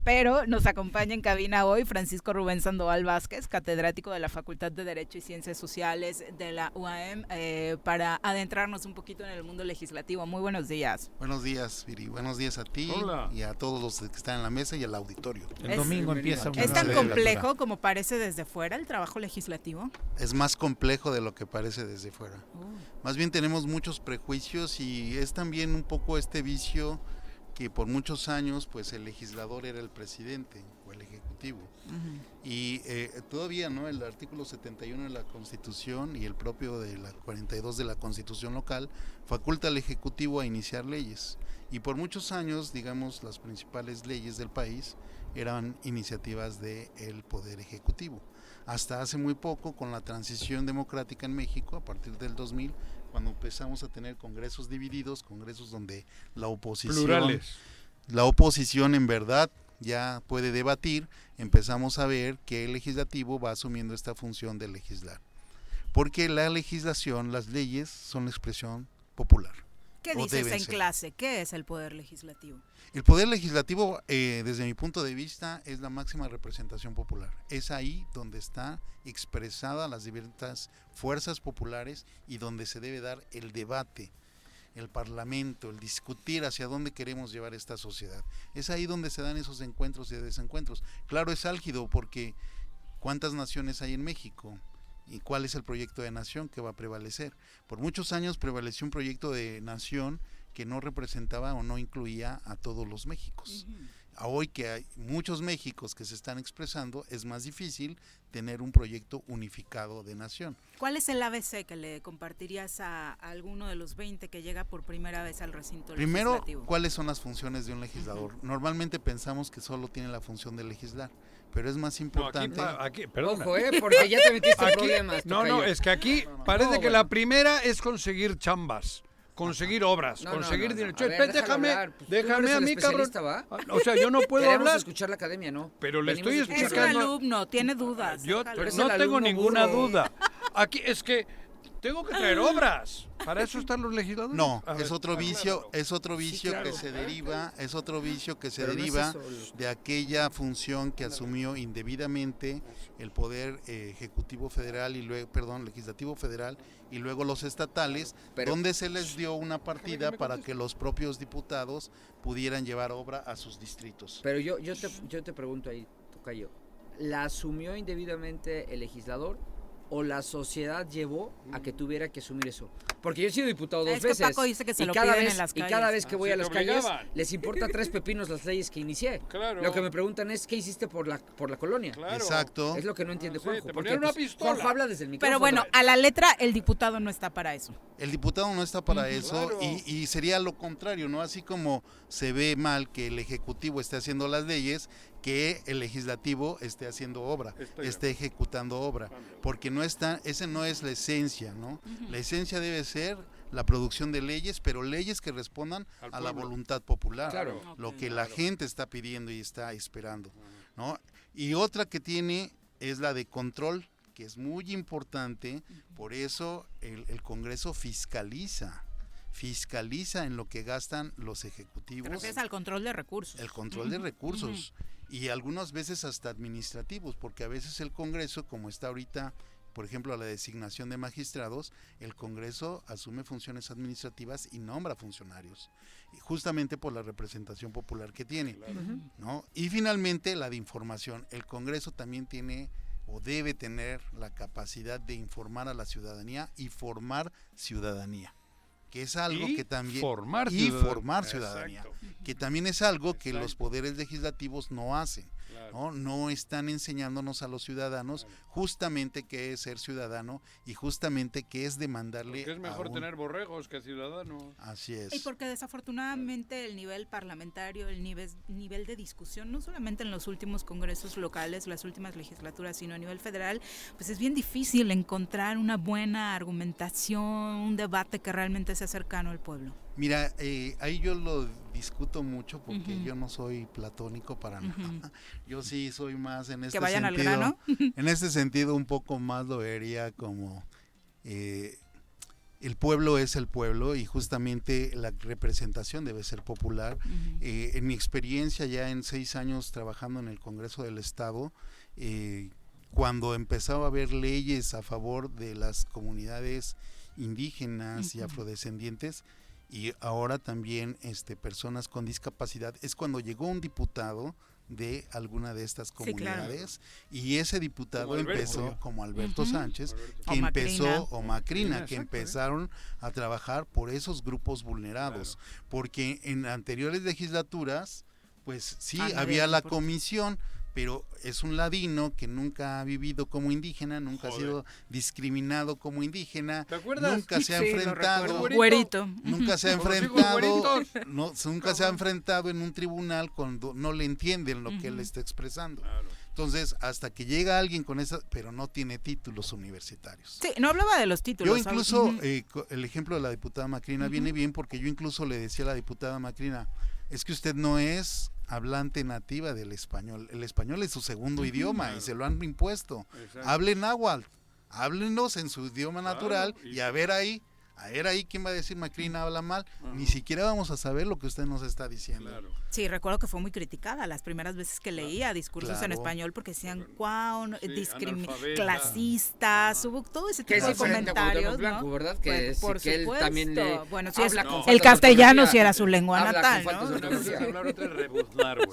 Pero nos acompaña en cabina hoy Francisco Rubén Sandoval Vázquez, catedrático de la Facultad de Derecho y Ciencias Sociales de la UAM, para adentrarnos un poquito en el mundo legislativo. Muy buenos días. Buenos días, Viri. Buenos días a ti. Hola. Y a todos los que están en la mesa y al auditorio. El domingo empieza una ¿Es nueva tan legislatura. complejo como parece desde fuera el trabajo legislativo? Es más complejo de lo que parece desde fuera. Más bien tenemos muchos prejuicios y es también un poco este vicio que por muchos años pues el legislador era el presidente o el ejecutivo. Y todavía no, el artículo 71 de la Constitución y el propio de la 42 de la Constitución local faculta al ejecutivo a iniciar leyes. Y por muchos años, digamos, las principales leyes del país eran iniciativas del Poder Ejecutivo. Hasta hace muy poco, con la transición democrática en México, a partir del 2000, cuando empezamos a tener congresos divididos, congresos donde la oposición en verdad ya puede debatir, empezamos a ver que el legislativo va asumiendo esta función de legislar. Porque la legislación, las leyes, son la expresión popular. ¿Qué dices en clase? ¿Qué es el Poder Legislativo? El Poder Legislativo, desde mi punto de vista, es la máxima representación popular. Es ahí donde está expresada las diversas fuerzas populares y donde se debe dar el debate, el parlamento, el discutir hacia dónde queremos llevar esta sociedad. Es ahí donde se dan esos encuentros y desencuentros. Claro, es álgido porque ¿cuántas naciones hay en México? ¿Y cuál es el proyecto de nación que va a prevalecer? Por muchos años prevaleció un proyecto de nación que no representaba o no incluía a todos los Méxicos. Hoy que hay muchos Méxicos que se están expresando, es más difícil tener un proyecto unificado de nación. ¿Cuál es el ABC que le compartirías a alguno de los 20 que llega por primera vez al recinto legislativo? Primero, ¿cuáles son las funciones de un legislador? Normalmente pensamos que solo tiene la función de legislar, pero es más importante... Perdona. Ojo, porque ya te metiste en problemas. No, es que aquí parece que la primera es conseguir chambas. Conseguir obras, conseguir dinero. A ver, déjame déjame a mí, cabrón. ¿Va? O sea, yo no puedo Queremos hablar. escuchar la academia, ¿no? Pero le Venimos estoy a escuchar Es un explicando. alumno, tiene dudas. Yo déjalo. es no el tengo alumno ninguna burro. duda. Aquí es que tengo que traer obras. ¿Para eso están los legisladores? No, A ver, es otro vicio, acláralo. es otro vicio claro. que se deriva, es otro vicio que se Pero no es deriva eso. de aquella función que asumió indebidamente el poder ejecutivo federal y luego, legislativo federal y luego los estatales, Pero- donde se les dio una partida para que los propios diputados pudieran llevar obra a sus distritos. Pero yo te pregunto ahí, tocayo, ¿la asumió indebidamente el legislador o la sociedad llevó a que tuviera que asumir eso? Porque yo he sido diputado dos Es que veces. Paco dice que se y lo cada piden vez, en las Y calles. cada vez que voy Sí, a te las calles, obligaban. les importa 3 pepinos las leyes que inicié. Claro. Lo que me preguntan es, ¿qué hiciste por la colonia? Claro. Exacto. Es lo que no entiende Sí, Juanjo. te Porque ponían una pistola. Juanjo habla desde el micrófono. Pero bueno, a la letra el diputado no está para eso. El diputado no está para eso Claro. y sería lo contrario, ¿no? Así como se ve mal que el ejecutivo esté haciendo las leyes, que el legislativo esté haciendo obra, esté ejecutando obra, porque no está, esa no es la esencia, ¿no? La esencia debe ser la producción de leyes, pero leyes que respondan Al a la pueblo. voluntad popular, Claro. lo que la gente está pidiendo y está esperando, ¿no? Y otra que tiene es la de control, que es muy importante, por eso el Congreso fiscaliza en lo que gastan los ejecutivos. Te refieres al control de recursos. El control de recursos y algunas veces hasta administrativos, porque a veces el Congreso, como está ahorita, por ejemplo, la designación de magistrados, el Congreso asume funciones administrativas y nombra funcionarios, y justamente por la representación popular que tiene, ¿no? Y finalmente la de información. El Congreso también tiene o debe tener la capacidad de informar a la ciudadanía y formar ciudadanía, que es algo Y que también formar y ciudadanía. formar ciudadanía, Exacto. que también es algo que los poderes legislativos no hacen, Claro. no están enseñándonos a los ciudadanos justamente qué es ser ciudadano y justamente qué es demandarle Porque es a mejor un- tener borregos que ciudadanos. Así Y es. porque desafortunadamente el nivel parlamentario, el nivel de discusión, no solamente en los últimos congresos locales, las últimas legislaturas, sino a nivel federal, pues es bien difícil encontrar una buena argumentación, un debate que realmente sea cercano al pueblo. Mira, ahí yo lo discuto mucho porque yo no soy platónico para nada. Yo sí soy más en este Que vayan al sentido. grano. En este sentido un poco más lo vería como el pueblo es el pueblo y justamente la representación debe ser popular. En mi experiencia ya en 6 años trabajando en el Congreso del Estado, cuando empezaba a haber leyes a favor de las comunidades indígenas y afrodescendientes, y ahora también personas con discapacidad, es cuando llegó un diputado de alguna de estas comunidades, y ese diputado empezó como Alberto Sánchez, que empezó, o Macrina, que empezaron a trabajar por esos grupos vulnerados, porque en anteriores legislaturas, pues sí, había la comisión, pero es un ladino que nunca ha vivido como indígena, nunca ha sido discriminado como indígena, ¿te acuerdas? Nunca se ha enfrentado, güerito, nunca se ha enfrentado, nunca se ha enfrentado en un tribunal cuando no le entienden lo que él está expresando. Entonces, hasta que llega alguien con esa, pero no tiene títulos universitarios. Sí, no hablaba de los títulos. Yo incluso, el ejemplo de la diputada Macrina viene bien, porque yo incluso le decía a la diputada Macrina, es que usted no es hablante nativa del español, el español es su segundo idioma y se lo han impuesto. Hablen náhuatl, háblenos en su idioma natural y a ver ahí quién va a decir Macrina habla mal, ni siquiera vamos a saber lo que usted nos está diciendo. Sí, recuerdo que fue muy criticada las primeras veces que leía discursos en español, porque decían, wow, clasistas, hubo todo ese tipo de comentarios, Blanco, ¿no? ¿verdad? Que, por que él supuesto. también le bueno, sí, habla el castellano sí era su lengua natal, ¿no?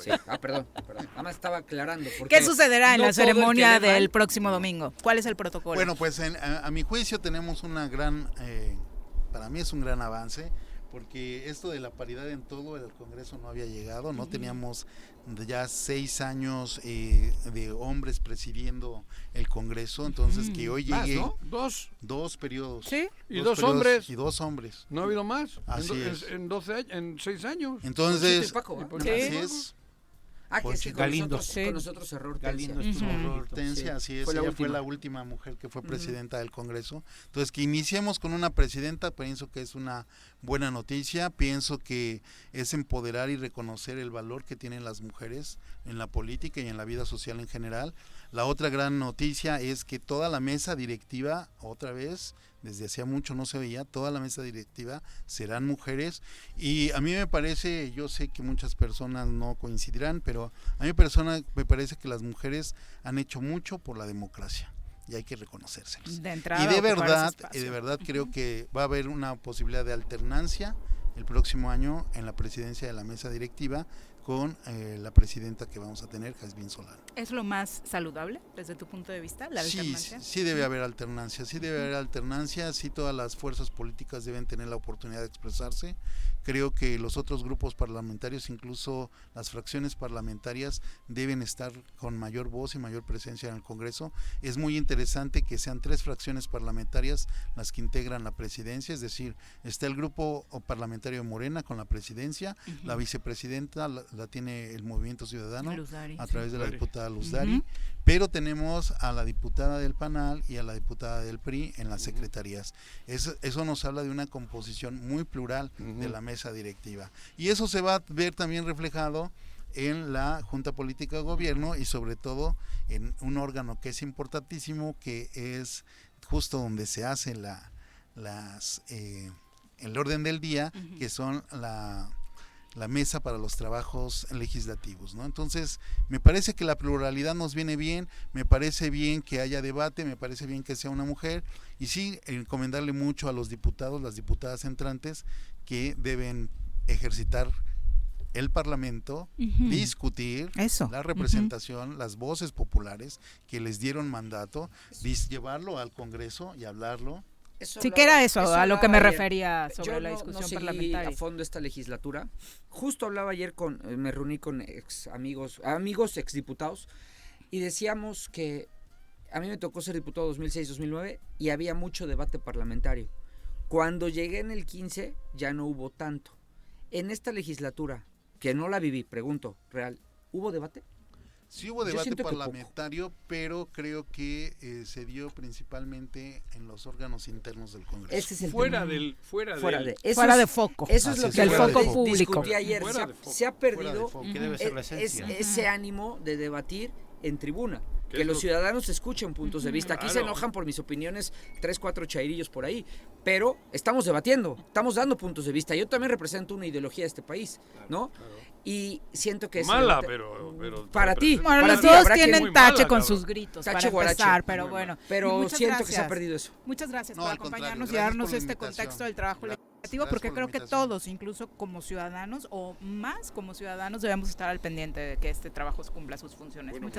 Sí. Perdón. Nada más estaba aclarando. ¿Qué sucederá en la ceremonia del próximo domingo? ¿Cuál es el protocolo? Bueno, pues a mi juicio tenemos una gran... para mí es un gran avance, porque esto de la paridad en todo el Congreso no había llegado, no teníamos ya 6 años de hombres presidiendo el Congreso, entonces que hoy llegue... ¿no? Dos periodos. ¿Sí? ¿Y dos hombres? Y 2 hombres. ¿No ha habido más? Así es. En 6 años. Entonces, ¿Sí? así es. Que sí, con nosotros cerró Hortensia. Hortensia, así es, ella fue la última mujer que fue presidenta del Congreso. Entonces, que iniciemos con una presidenta, pienso que es una buena noticia, pienso que es empoderar y reconocer el valor que tienen las mujeres en la política y en la vida social en general. La otra gran noticia es que toda la mesa directiva, otra vez, desde hacía mucho no se veía, toda la mesa directiva serán mujeres, y a mí me parece, yo sé que muchas personas no coincidirán, pero a mí me parece que las mujeres han hecho mucho por la democracia y hay que reconocérselos. De verdad creo que va a haber una posibilidad de alternancia el próximo año en la presidencia de la mesa directiva con la presidenta que vamos a tener, Jazmín Solano. ¿Es lo más saludable desde tu punto de vista, la alternancia? Sí debe haber alternancia, sí todas las fuerzas políticas deben tener la oportunidad de expresarse. Creo que los otros grupos parlamentarios, incluso las fracciones parlamentarias, deben estar con mayor voz y mayor presencia en el Congreso. Es muy interesante que sean 3 fracciones parlamentarias las que integran la presidencia, es decir, está el grupo parlamentario de Morena con la presidencia, la vicepresidenta la tiene el Movimiento Ciudadano a través de la diputada Luz Dari, pero tenemos a la diputada del PANAL y a la diputada del PRI en las secretarías. Eso nos habla de una composición muy plural de la mesa directiva, y eso se va a ver también reflejado en la Junta Política de Gobierno y sobre todo en un órgano que es importantísimo, que es justo donde se hace el orden del día, que son la mesa para los trabajos legislativos, ¿no? Entonces, me parece que la pluralidad nos viene bien, me parece bien que haya debate, me parece bien que sea una mujer, y sí, encomendarle mucho a los diputados, las diputadas entrantes, que deben ejercitar el Parlamento, discutir la representación, las voces populares que les dieron mandato, llevarlo al Congreso y hablarlo. Sí, que era eso a lo que me refería sobre la discusión parlamentaria. A fondo esta legislatura. Justo hablaba ayer me reuní con amigos exdiputados, y decíamos que a mí me tocó ser diputado 2006-2009 y había mucho debate parlamentario. Cuando llegué en el 15 ya no hubo tanto. En esta legislatura, que no la viví, pregunto, real, ¿hubo debate? Sí hubo debate parlamentario, pero creo que se dio principalmente en los órganos internos del Congreso. Ese es el fuera de foco. Eso es lo que el foco público. Discutí ayer. Se ha perdido ese ánimo de debatir en tribuna. que los ciudadanos escuchen puntos de vista. Aquí se Claro. enojan por mis opiniones 3, 4 chairillos por ahí, pero estamos debatiendo, estamos dando puntos de vista. Yo también represento una ideología de este país, ¿no? Y siento que es Mala, pero para ti. Bueno, para los ti dos habrá que- tienen muy mala, tache con cabrón. sus gritos Tache para guarache. empezar, pero Muy bueno. Pero Muchas siento que se ha gracias. perdido eso. Muchas gracias No, por al contrario, acompañarnos y gracias darnos por la este invitación. contexto del trabajo Gracias legislativo, porque por la creo que invitación. todos, incluso como ciudadanos o más como ciudadanos, debemos estar al pendiente de que este trabajo cumpla sus funciones. Muchas